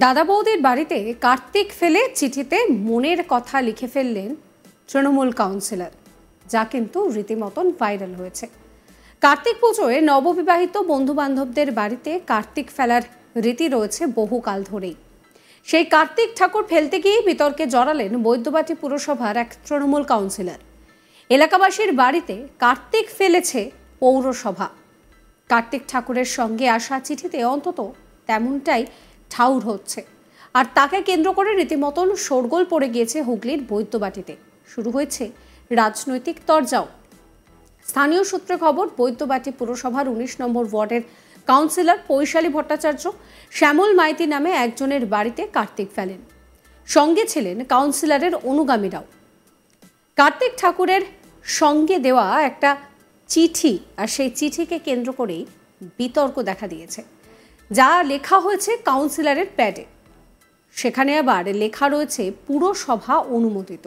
দাদা বৌদির বাড়িতে কার্তিক ফেলে চিঠিতে মনের কথা লিখে ফেললেন তৃণমূল কাউন্সিলর, যা কিন্তু রীতিমতন ভাইরাল হয়েছে। কার্তিক পুজোয় নববিবাহিত বন্ধু বান্ধবদের বাড়িতে কার্তিক ফেলার রীতি রয়েছে বহুকাল ধরেই। সেই কার্তিক ঠাকুর ফেলতে গিয়ে বিতর্কে জড়ালেন বৈদ্যবাটি পুরসভার এক তৃণমূল কাউন্সিলর। এলাকাবাসীর বাড়িতে কার্তিক ফেলেছে পৌরসভা। কার্তিক ঠাকুরের সঙ্গে আসা চিঠিতে অন্তত তেমনটাই ঠাউর হচ্ছে, আর তাকে কেন্দ্র করে রীতিমতন শোরগোল পড়ে গিয়েছে হুগলির বৈদ্যবাটিতে। শুরু হয়েছে রাজনৈতিক তরজাও। স্থানীয় সূত্রে খবর, বৈদ্যবাটি পুরসভার 19 নম্বর ওয়ার্ডের কাউন্সিলর পৈশালী ভট্টাচার্য শ্যামল মাইতি নামে একজনের বাড়িতে কার্তিক ফেলেন। সঙ্গে ছিলেন কাউন্সিলরের অনুগামীরাও। কার্তিক ঠাকুরের সঙ্গে দেওয়া একটা চিঠি, আর সেই চিঠিকে কেন্দ্র করেই বিতর্ক দেখা দিয়েছে। যা লেখা হয়েছে কাউন্সিলরের প্যাডে, সেখানে আবার লেখা রয়েছে পুরসভা অনুমোদিত।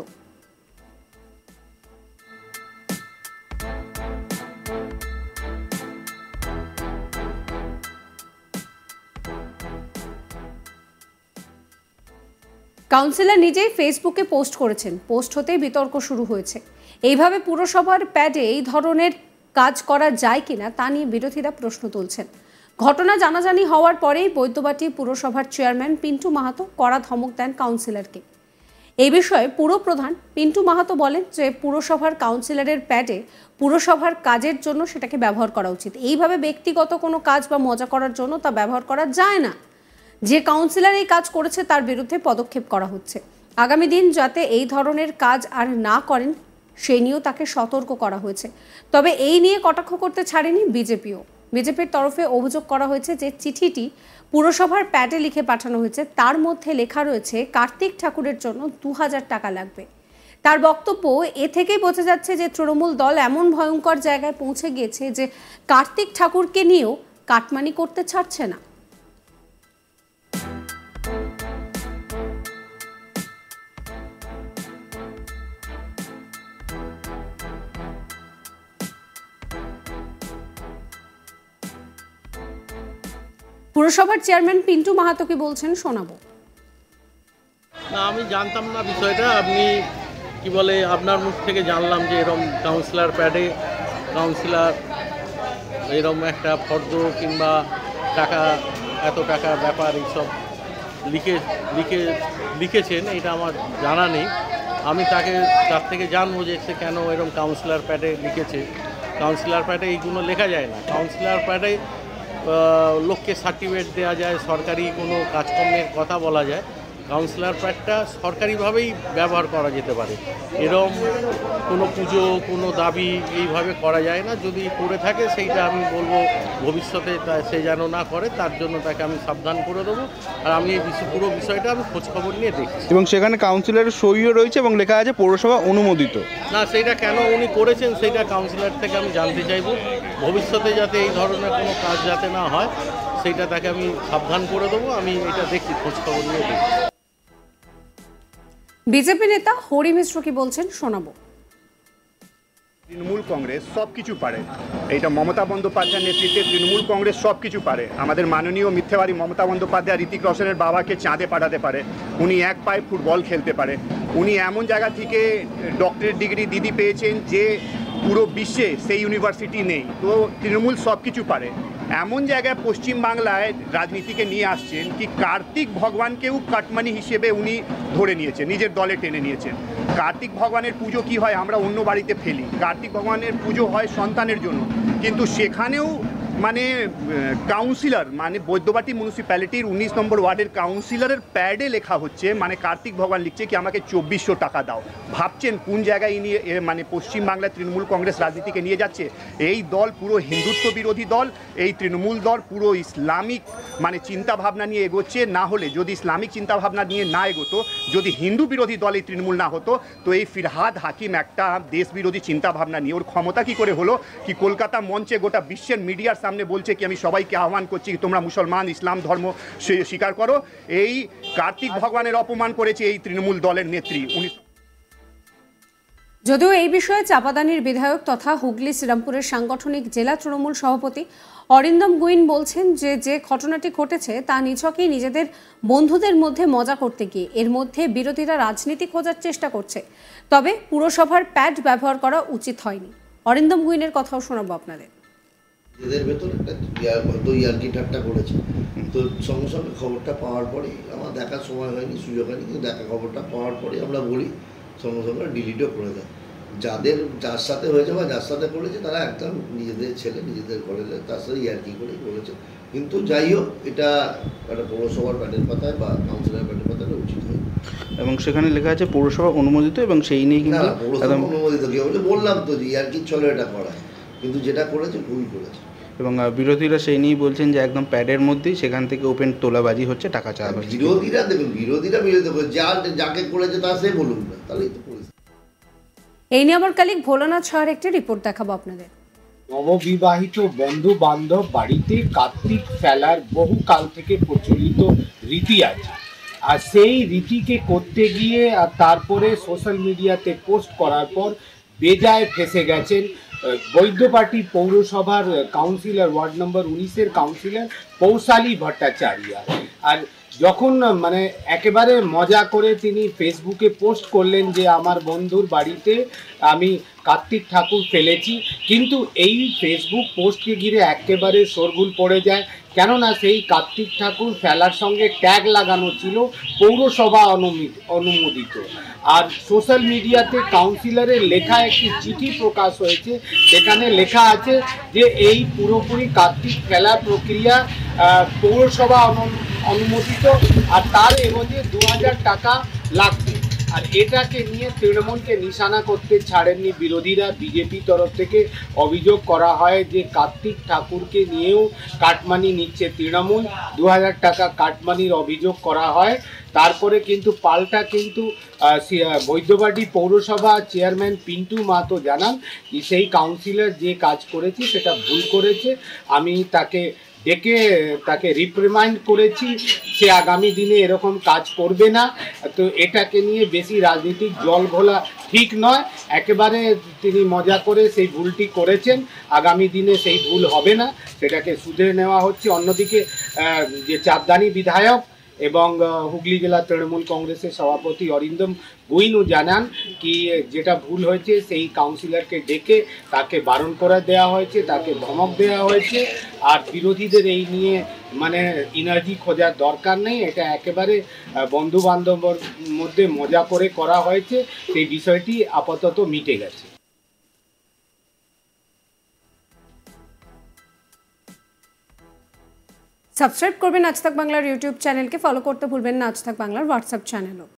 কাউন্সিলর নিজেই ফেসবুকে পোস্ট করেছেন। পোস্ট হতেই বিতর্ক শুরু হয়েছে। এইভাবে পুরসভার প্যাডে এই ধরনের কাজ করা যায় কিনা তা নিয়ে বিরোধীরা প্রশ্ন তুলছেন। ঘটনা জানাজানি হওয়ার পরেই বৈদ্যবাটি পুরসভার চেয়ারম্যান পিন্টু মাহাতো কড়া ধমক দেন কাউন্সিলরকে। এই বিষয়ে পুরপ্রধান পিন্টু মাহাতো বলেন যে পুরসভার কাউন্সিলরের প্যাডে পুরসভার কাজের জন্য সেটাকে ব্যবহার করা উচিত। এইভাবে ব্যক্তিগত কোনো কাজ বা মজা করার জন্য তা ব্যবহার করা যায় না। যে কাউন্সিলর এই কাজ করেছে তার বিরুদ্ধে পদক্ষেপ করা হচ্ছে। আগামী দিন যাতে এই ধরনের কাজ আর না করেন সেই নিয়েও তাকে সতর্ক করা হয়েছে। তবে এই নিয়ে কটাক্ষ করতে ছাড়েনি বিজেপিও। বিজেপির তরফে অভিযোগ করা হয়েছে যে চিঠিটি পুরসভার প্যাডে লিখে পাঠানো হয়েছে, তার মধ্যে লেখা রয়েছে কার্তিক ঠাকুরের জন্য 2000 টাকা লাগবে। তার বক্তব্য, এ থেকেই বোঝা যাচ্ছে যে তৃণমূল দল এমন ভয়ঙ্কর জায়গায় পৌঁছে গিয়েছে যে কার্তিক ঠাকুরকে নিয়েও কাটমানি করতে ছাড়ছে না। পুরসভার চেয়ারম্যান পিন্টু মাহাতো কি বলছেন শোনাবো। না, আমি জানতাম না বিষয়টা। আপনি কি বলে, আপনার মুখ থেকে জানলাম যে এরকম কাউন্সিলর প্যাডে কাউন্সিলর এরকম একটা ফর্দ কিংবা টাকা, এত টাকা ব্যাপার এইসব লিখেছেন, এটা আমার জানা নেই। আমি তার থেকে জানবো যে সে কেন এরকম কাউন্সিলর প্যাডে লিখেছে। কাউন্সিলর প্যাডে এইগুলো লেখা যায় না। কাউন্সিলর প্যাডে লোককে সার্টিফিকেট দেওয়া যায়, সরকারি কোনো কাজকর্মের কথা বলা যায়। কাউন্সিলর প্যাডটা সরকারিভাবেই ব্যবহার করা যেতে পারে। এরকম কোনো পুজো, কোনো দাবি এইভাবে করা যায় না। যদি করে থাকে সেইটা আমি বলবো ভবিষ্যতে সে যেন না করে, তার জন্য তাকে আমি সাবধান করে দেবো। আর আমি এই পুরো বিষয়টা আমি খোঁজখবর নিয়ে দেখছি। এবং সেখানে কাউন্সিলরের সইও রয়েছে এবং লেখা আছে পৌরসভা অনুমোদিত। না, সেইটা কেন উনি করেছেন সেইটা কাউন্সিলর থেকে আমি জানতে চাইবো। ভবিষ্যতে যাতে এই ধরনের কোনো কাজ যাতে না হয় সেইটা তাকে আমি সাবধান করে দেবো। আমি এটা দেখছি, খোঁজখবর নিয়ে দেখছি। বিজেপি নেতা হরি মিশ্র কি বলছেন শোনাবো। তৃণমূল কংগ্রেস সব কিছু পারে। এইটা মমতা বন্দ্যোপাধ্যায়ের নেতৃত্বে তৃণমূল কংগ্রেস সব কিছু পারে। আমাদের মাননীয় মিথ্যাবাদী মমতা বন্দ্যোপাধ্যায় ঋতিক রোশনের বাবাকে চাঁদে পাঠাতে পারে। উনি এক পায়ে ফুটবল খেলতে পারে। উনি এমন জায়গা থেকে ডক্টরেট ডিগ্রি দিদি পেয়েছেন যে পুরো বিশ্বে সেই ইউনিভার্সিটি নেই। তো তৃণমূল সব কিছু পারে। এমন জায়গায় পশ্চিমবাংলায় রাজনীতিকে নিয়ে আসছেন কি কার্তিক ভগবানকেও কাটমানি হিসেবে উনি ধরে নিয়েছেন, নিজের দলে টেনে নিয়েছেন। কার্তিক ভগবানের পুজো কি হয়, আমরা অন্য বাড়িতে ফেলি। কার্তিক ভগবানের পুজো হয় সন্তানের জন্য, কিন্তু সেখানেও মানে কাউন্সিলর, মানে বৈদ্যবাটি মিউনিসিপ্যালিটির 19 নম্বর ওয়ার্ডের কাউন্সিলরের প্যাডে লেখা হচ্ছে, মানে কার্তিক ভগবান লিখছে কি আমাকে 2400 টাকা দাও। ভাবছেন কোন জায়গায় নিয়ে মানে পশ্চিমবাংলায় তৃণমূল কংগ্রেস রাজনীতিকে নিয়ে যাচ্ছে। এই দল পুরো হিন্দুত্ব বিরোধী দল। এই তৃণমূল দল পুরো ইসলামিক মানে চিন্তাভাবনা নিয়ে এগোচ্ছে। না হলে যদি ইসলামিক চিন্তাভাবনা নিয়ে না এগোতো, যদি হিন্দু বিরোধী দল এই তৃণমূল না হতো, তো এই ফিরহাদ হাকিম একটা দেশ বিরোধী চিন্তাভাবনা নিয়ে ওর ক্ষমতা কি করে হলো কি কলকাতা মঞ্চে গোটা বিশ্বের মিডিয়ার সামনে বলছে কি আমি সবাইকে আহ্বান করছি তোমরা মুসলমান ইসলাম ধর্ম স্বীকার করো। এই কার্তিক ভগবানের অপমান করেছে এই তৃণমূল দলের নেত্রী। উনি যদিও এই বিষয়ে চাপাদানির বিধায়ক তথা হুগলি শ্রীরামপুরের সাংগঠনিক জেলা তৃণমূল সভাপতি অরিন্দম গুইন বলছেন যে ঘটনাটি ঘটেছে তা নিছকই নিজেদের বন্ধুদের মধ্যে মজা করতে গিয়ে এর মধ্যে বিরোধীরা রাজনীতি খোঁজার চেষ্টা করছে, তবে পুরসভার প্যাড ব্যবহার করা উচিত হয়নি। অরিন্দম গুইনের কথাও শোনাবো আপনাদের। এদের ভেতর একটা হয়তো ইয়ার্কি ঠাট্টা করেছে, তো সঙ্গে সঙ্গে খবরটা পাওয়ার পরেই আমার দেখার সময় হয়নি, সুযোগ হয়নি, কিন্তু দেখা খবরটা পাওয়ার পরেই আমরা বলি সঙ্গে সঙ্গে ডিলিটও করে দেয়। যার সাথে হয়েছে বা যার সাথে করেছে তারা একদম নিজেদের ছেলে নিজেদের ঘরে তার সাথে ইয়ার্কি করেই করেছে। কিন্তু যাই হোক, এটা একটা পৌরসভার প্যাডের পাতায় বা কাউন্সিলর প্যাডের পাতায় উচিত হয়। এবং সেখানে লেখা আছে পৌরসভা অনুমোদিত, এবং সেই নিয়ে কিন্তু পৌরসভা অনুমোদিত কি বলে বললাম তো, ইয়ার্কির ছলে এটা করা, কিন্তু যেটা করেছে ভুল করেছে। এবং বিরোধীরা সেই নিয়েই বলছেন যে একদম প্যাডের মধ্যেই সেখান থেকে ওপেন তোলাবাজি হচ্ছে, টাকা চাওয়া হচ্ছে। বিরোধীরা দেখুন, বিরোধীরা যাকে করেছে তা সে বলুন না, তাহলেই তো পরিস্থিতি। এই নিয়ে আমার কালিক ভোলানাথ সাহার একটি রিপোর্ট দেখাবো আপনাদের। নববিবাহিত বন্ধু বান্ধব বাড়িতে কার্তিক ফেলার বহু কাল থেকে প্রচলিত রীতি আছে, আর সেই রীতিকে করতে গিয়ে আর তারপরে সোশ্যাল মিডিয়াতে পোস্ট করার পর বেজায় ফেঁসে গেছেন বৈদ্যবাটি পৌরসভার কাউন্সিলর, ওয়ার্ড নম্বর 19-এর কাউন্সিলর পৌশালী ভট্টাচার্য। আর যখন মানে একেবারে মজা করে তিনি ফেসবুকে পোস্ট করলেন যে আমার বন্ধুর বাড়িতে আমি কার্তিক ঠাকুর ফেলেছি, কিন্তু এই ফেসবুক পোস্টকে ঘিরে একেবারে শোরগোল পড়ে যায়, কেননা সেই কার্তিক ঠাকুর ফেলার সঙ্গে ট্যাগ লাগানো ছিল পৌরসভা অনুমোদিত। আর সোশ্যাল মিডিয়াতে কাউন্সিলরের লেখা একটি চিঠি প্রকাশ হয়েছে, সেখানে লেখা আছে যে এই পুরোপুরি কার্তিক ফেলার প্রক্রিয়া পৌরসভা অনুমোদিত, আর তার এমধ্যে 2000 টাকা লাগবে। আর এটাকে নিয়ে তৃণমূলকে নিশানা করতে ছাড়েননি বিরোধীরা। বিজেপি তরফ থেকে অভিযোগ করা হয় যে কার্তিক ঠাকুরকে নিয়েও কাটমানি নিচ্ছে তৃণমূল, 2000 টাকা কাটমানির অভিযোগ করা হয়। তারপরে কিন্তু পাল্টা কিন্তু বৈদ্যবাটি পৌরসভা চেয়ারম্যান পিন্টু মাহাতো জানান যে সেই কাউন্সিলর যে কাজ করেছে সেটা ভুল করেছে, আমি তাকে রিপ্রিমাইন্ড করেছি, সে আগামী দিনে এরকম কাজ করবে না। তো এটাকে নিয়ে বেশি রাজনীতিক জল ঘোলা ঠিক নয়, একেবারে তিনি মজা করে সেই ভুলটি করেছেন, আগামী দিনে সেই ভুল হবে না, সেটাকে শুধরে নেওয়া হচ্ছে। অন্যদিকে যে চাপদানি বিধায়ক এবং হুগলি জেলা তৃণমূল কংগ্রেসের সভাপতি অরিন্দম গুইনও জানান কি যেটা ভুল হয়েছে সেই কাউন্সিলরকে ডেকে তাকে বারণ করে দেওয়া হয়েছে, তাকে ধমক দেওয়া হয়েছে। আর বিরোধীদের এই নিয়ে মানে এনার্জি খোঁজার দরকার নেই, এটা একেবারে বন্ধু বান্ধবের মধ্যে মজা করে করা হয়েছে, সেই বিষয়টি আপাতত মিটে গেছে। সাবস্ক্রাইব করবেন আজ তাক বাংলার ইউটিউব চ্যানেলকে, ফলো করতে ভুলবেন না আজ তাক বাংলার হোয়াটসঅ্যাপ চ্যানেলও।